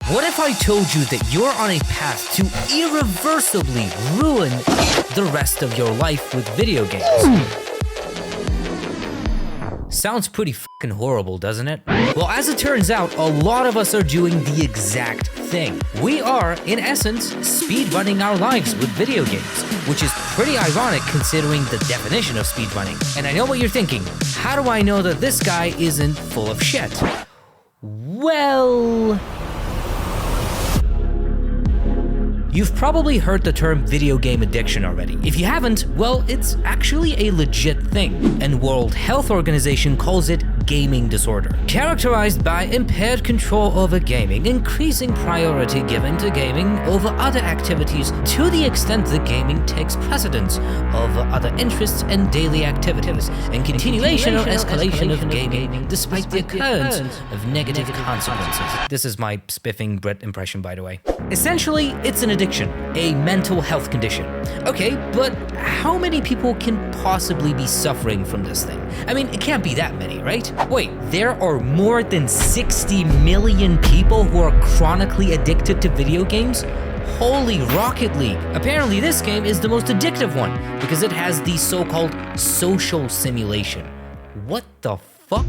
What if I told you that you're on a path to irreversibly ruin the rest of your life with video games? Sounds pretty fucking horrible, doesn't it? Well, as it turns out, a lot of us are doing the exact thing. We are, in essence, speedrunning our lives with video games, which is pretty ironic considering the definition of speedrunning. And I know what you're thinking, how do I know that this guy isn't full of shit? Well... You've probably heard the term video game addiction already. If you haven't, well, it's actually a legit thing, and World Health Organization calls it gaming disorder, characterized by impaired control over gaming, increasing priority given to gaming over other activities to the extent that gaming takes precedence over other interests and daily activities, and continuation or escalation of gaming despite the occurrence of negative consequences. This is my spiffing Brit impression, by the way. Essentially, it's an addiction, a mental health condition. Okay, but how many people can possibly be suffering from this thing? I mean, it can't be that many, right? Wait, there are more than 60 million people who are chronically addicted to video games? Holy Rocket League! Apparently this game is the most addictive one because it has the so-called social simulation. What the fuck?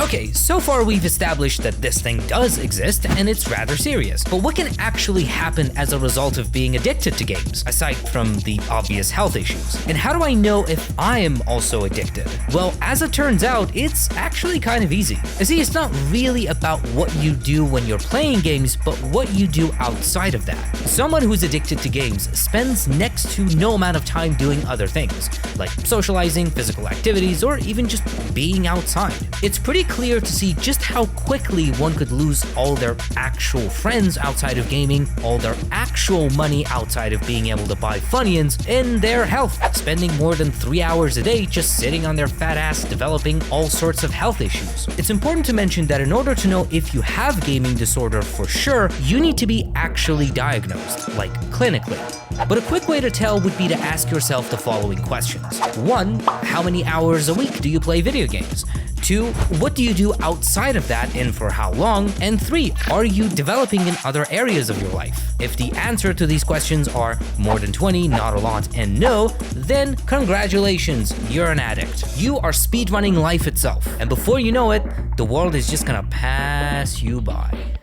Okay, so far we've established that this thing does exist and it's rather serious. But what can actually happen as a result of being addicted to games, aside from the obvious health issues? And how do I know if I am also addicted? Well, as it turns out, it's actually kind of easy. You see, it's not really about what you do when you're playing games, but what you do outside of that. Someone who's addicted to games spends next to no amount of time doing other things, like socializing, physical activities, or even just being outside. It's pretty clear to see just how quickly one could lose all their actual friends outside of gaming, all their actual money outside of being able to buy Funyuns, and their health, spending more than 3 hours a day just sitting on their fat ass developing all sorts of health issues. It's important to mention that in order to know if you have gaming disorder for sure, you need to be actually diagnosed, like clinically. But a quick way to tell would be to ask yourself the following questions. 1. How many hours a week do you play video games? 2. What do you do outside of that and for how long? And 3. Are you developing in other areas of your life? If the answer to these questions are more than 20, not a lot, and no, then congratulations, you're an addict. You are speedrunning life itself. And before you know it, the world is just gonna pass you by.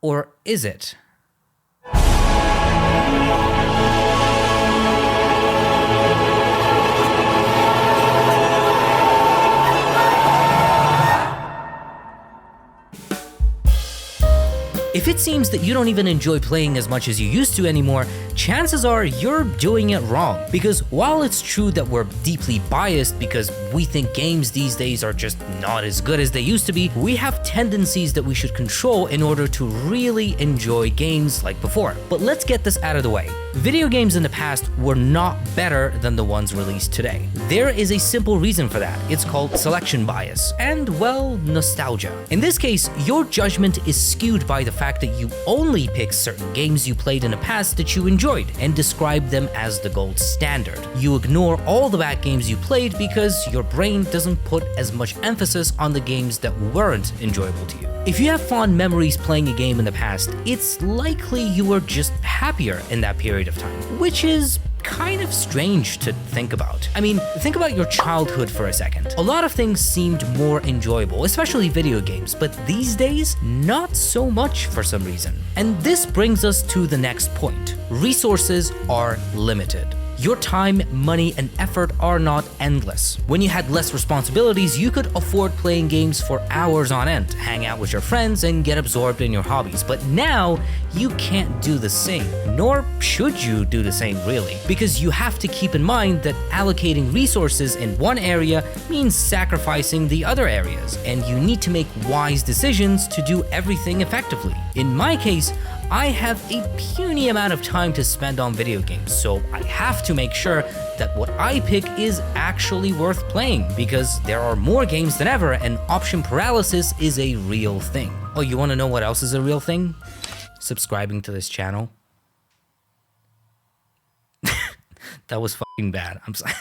Or is it? If it seems that you don't even enjoy playing as much as you used to anymore, chances are you're doing it wrong. Because while it's true that we're deeply biased because we think games these days are just not as good as they used to be, we have tendencies that we should control in order to really enjoy games like before. But let's get this out of the way. Video games in the past were not better than the ones released today. There is a simple reason for that. It's called selection bias and, well, nostalgia. In this case, your judgment is skewed by the fact that you only pick certain games you played in the past that you enjoyed and describe them as the gold standard. You ignore all the bad games you played because your brain doesn't put as much emphasis on the games that weren't enjoyable to you. If you have fond memories playing a game in the past, it's likely you were just happier in that period of time, which is kind of strange to think about. I mean, think about your childhood for a second. A lot of things seemed more enjoyable, especially video games, but these days, not so much for some reason. And this brings us to the next point. Resources are limited. Your time, money, and effort are not endless. When you had less responsibilities, you could afford playing games for hours on end, hang out with your friends, and get absorbed in your hobbies. But now, you can't do the same, nor should you do the same really, because you have to keep in mind that allocating resources in one area means sacrificing the other areas, and you need to make wise decisions to do everything effectively. In my case, I have a puny amount of time to spend on video games, so I have to make sure that what I pick is actually worth playing, because there are more games than ever and option paralysis is a real thing. Oh, you want to know what else is a real thing? Subscribing to this channel. That was fucking bad. I'm sorry.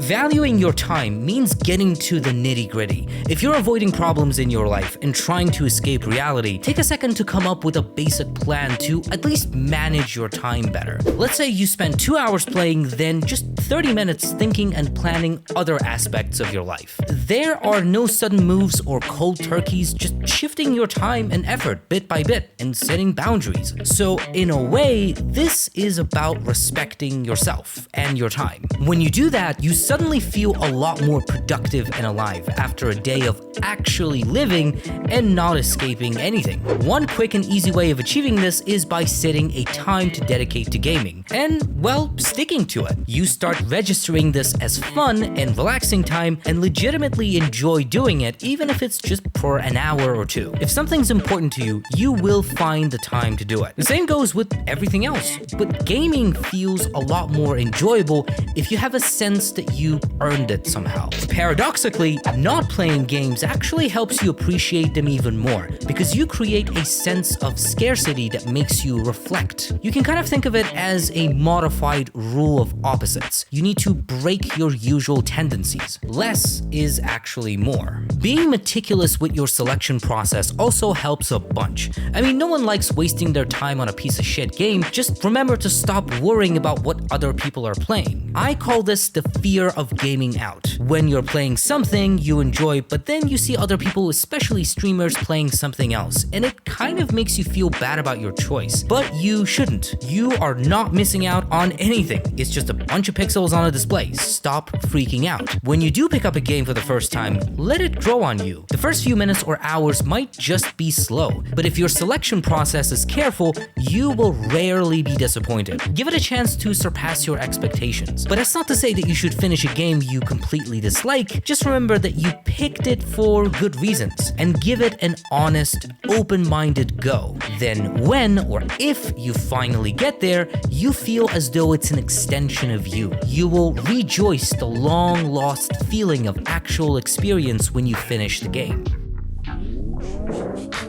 Valuing your time means getting to the nitty-gritty. If you're avoiding problems in your life and trying to escape reality, take a second to come up with a basic plan to at least manage your time better. Let's say you spend 2 hours playing, then just 30 minutes thinking and planning other aspects of your life. There are no sudden moves or cold turkeys, just shifting your time and effort bit by bit and setting boundaries. So in a way, this is about respecting yourself and your time. When you do that, you suddenly feel a lot more productive and alive after a day of actually living and not escaping anything. One quick and easy way of achieving this is by setting a time to dedicate to gaming and, well, sticking to it. You start registering this as fun and relaxing time and legitimately enjoy doing it, even if it's just for an hour or two. If something's important to you, you will find the time to do it. The same goes with everything else, but gaming feels a lot more enjoyable if you have a sense that you earned it somehow. Paradoxically, not playing games actually helps you appreciate them even more because you create a sense of scarcity that makes you reflect. You can kind of think of it as a modified rule of opposites. You need to break your usual tendencies. Less is actually more. Being meticulous with your selection process also helps a bunch. I mean, no one likes wasting their time on a piece of shit game. Just remember to stop worrying about what other people are playing. I call this the fear of gaming out. When you're playing something you enjoy, but then you see other people, especially streamers, playing something else, and it kind of makes you feel bad about your choice. But you shouldn't. You are not missing out on anything. It's just a bunch of pixels on a display. Stop freaking out. When you do pick up a game for the first time, let it grow on you. The first few minutes or hours might just be slow, but if your selection process is careful, you will rarely be disappointed. Give it a chance to surpass your expectations. But that's not to say that you should finish a game you completely dislike. Just remember that you picked it for good reasons and give it an honest, open-minded go. Then when or if you finally get there, you feel as though it's an extension of you. You will rejoice the long-lost feeling of actual experience when you finish the game.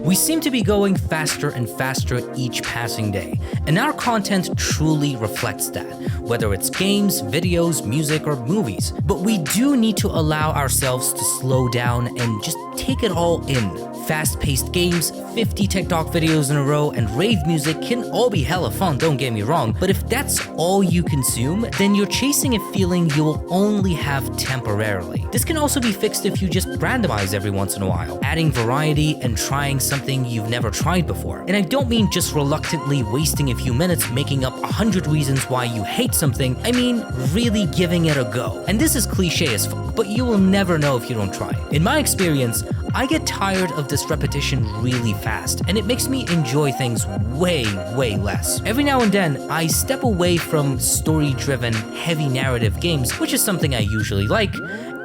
We seem to be going faster and faster each passing day, and our content truly reflects that, whether it's games, videos, music, or movies. But we do need to allow ourselves to slow down and just take it all in. Fast-paced games, 50 TikTok videos in a row, and rave music can all be hella fun, don't get me wrong, but if that's all you consume, then you're chasing a feeling you will only have temporarily. This can also be fixed if you just randomize every once in a while, adding variety and trying something you've never tried before. And I don't mean just reluctantly wasting a few minutes making up 100 reasons why you hate something, I mean really giving it a go. And this is cliche as fuck, but you will never know if you don't try. In my experience, I get tired of this repetition really fast, and it makes me enjoy things way less. Every now and then, I step away from story-driven, heavy narrative games, which is something I usually like,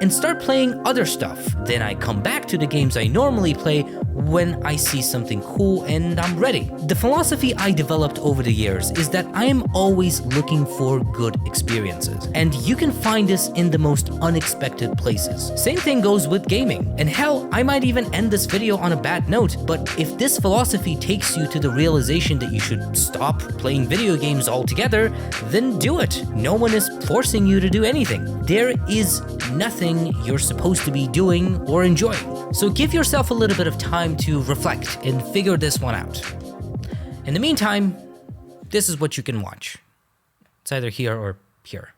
and start playing other stuff. Then I come back to the games I normally play when I see something cool and I'm ready. The philosophy I developed over the years is that I am always looking for good experiences, and you can find this in the most unexpected places. Same thing goes with gaming, and hell, I might even end this video on a bad note, but if this philosophy takes you to the realization that you should stop playing video games altogether, then do it. No one is forcing you to do anything. There is nothing you're supposed to be doing or enjoying. So give yourself a little bit of time to reflect and figure this one out. In the meantime, this is what you can watch. It's either here or here.